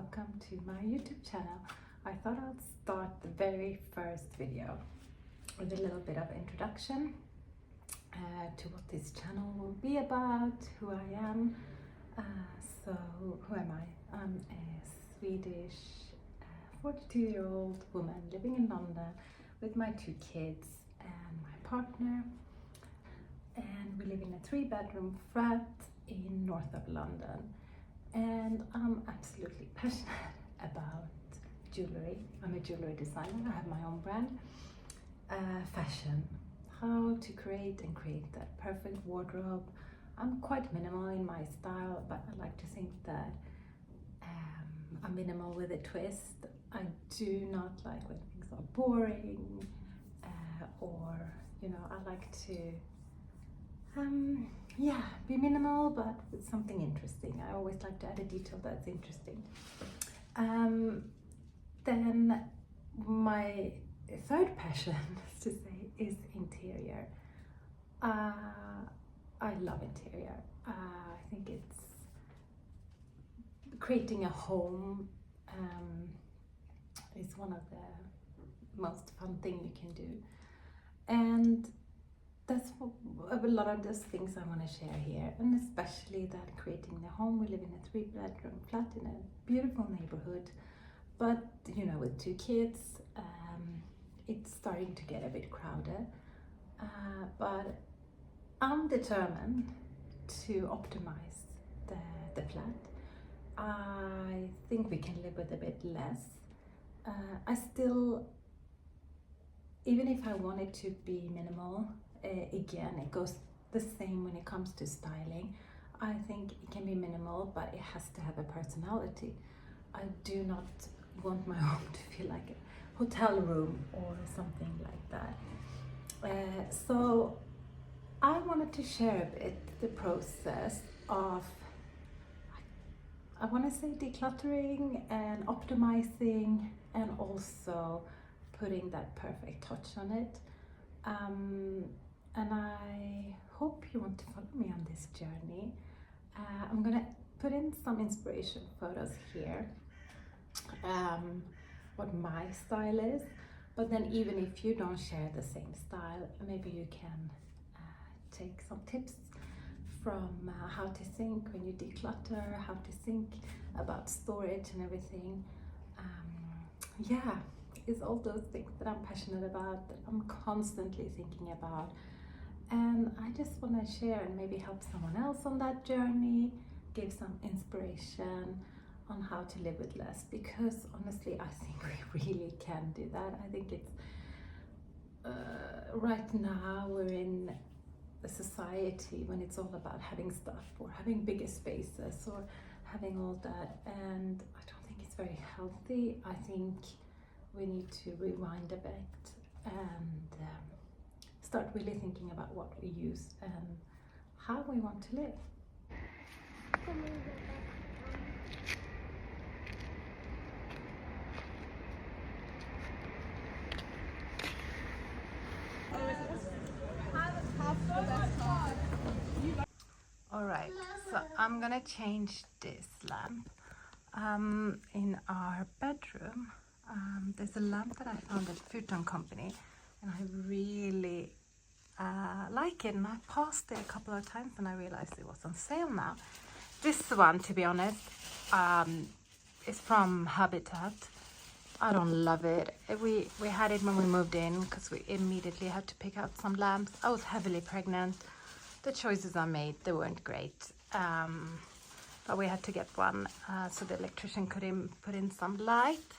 welcome to my YouTube channel. I thought I'd start the very first video with a little bit of introduction to what this channel will be about, who I am. So who am I? I'm a Swedish 42-year-old woman living in London with my 2 kids and my partner, and we live in a 3-bedroom flat in north of London. And I'm absolutely passionate about jewelry. I'm a jewelry designer. I have my own brand. Fashion, how to create that perfect wardrobe. I'm quite minimal in my style, but I like to think that I'm minimal with a twist. I do not like when things are boring, or I like to be minimal but with something interesting. I always like to add a detail that's interesting. Then my third passion, to say, is interior. I love interior. I think it's creating a home is one of the most fun thing you can do, and that's a lot of those things I want to share here, and especially that creating the home. We live in a 3-bedroom flat in a beautiful neighborhood, but with 2 kids, it's starting to get a bit crowded, but I'm determined to optimize the flat. I think we can live with a bit less. I still, even if I want it to be minimal, again, it goes the same when it comes to styling. I think it can be minimal, but it has to have a personality. I do not want my home to feel like a hotel room or something like that. So I wanted to share a bit the process of, I want to say, decluttering and optimizing, and also putting that perfect touch on it. And I hope you want to follow me on this journey. I'm gonna put in some inspiration photos here, what my style is, but then even if you don't share the same style, maybe you can take some tips from how to think when you declutter, how to think about storage and everything. It's all those things that I'm passionate about, that I'm constantly thinking about, and I just want to share and maybe help someone else on that journey, give some inspiration on how to live with less, because honestly I think we really can do that. I think it's right now we're in a society when it's all about having stuff or having bigger spaces or having all that, and I don't think it's very healthy. I think we need to rewind a bit and start really thinking about what we use and how we want to live. Alright, so I'm gonna change this lamp in our bedroom. There's a lamp that I found at Futon Company, and I really like it, and I passed it a couple of times and I realized it was on sale now. This one, to be honest, is from Habitat. I don't love it. We had it when we moved in because we immediately had to pick out some lamps. I was heavily pregnant. The choices I made, they weren't great, but we had to get one so the electrician could put in some light.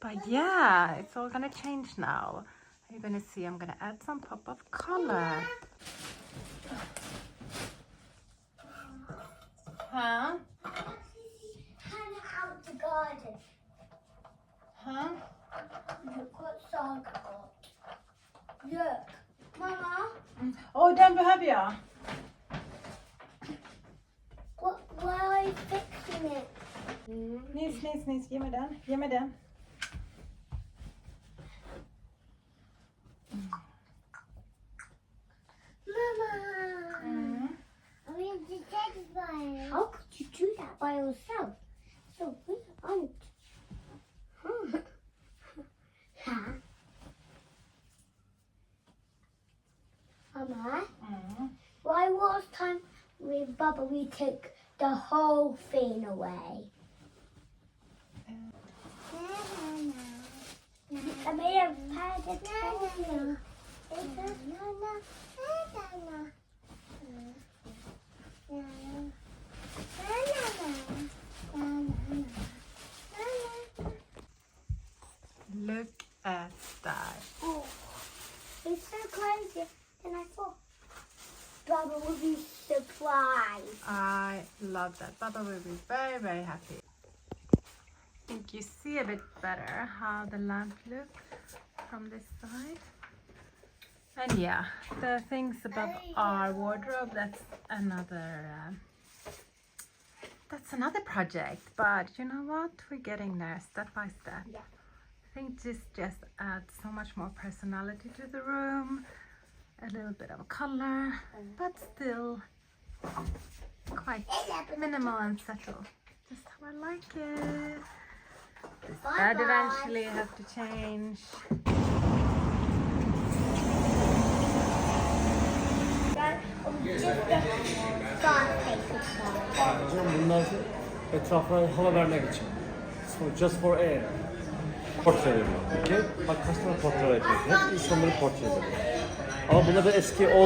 But yeah, it's all gonna change now. You're gonna see I'm gonna add some pop of color. Huh? Out the garden. Huh? Look what Saga got. Look, Mama. Oh, den behöver jag. Why are you fixing it? Nis, ge mig den. Mama. I mean, the satisfying. How could you do that? by yourself. So we aren't. Mama, why last time with Bubba we took the whole thing away? I may have had a toy. Look at that. Oh, it's so crazy than I thought. Bubba would be surprised. I love that. Baba will be very, very happy. I think you see a bit better how the lamp looks from this side. And yeah, the things above our wardrobe, that's another project. But you know what? We're getting there step by step. Yeah. I think this just adds so much more personality to the room, a little bit of color, but still quite minimal and subtle. Just how I like it. This bed eventually have to change. Hocam bunlar etrafına hava vermek için. Just for air. Portreleri. Okay? Bak kaç tane portre var. Hep insanların portreleri. Ama bunlar da eski old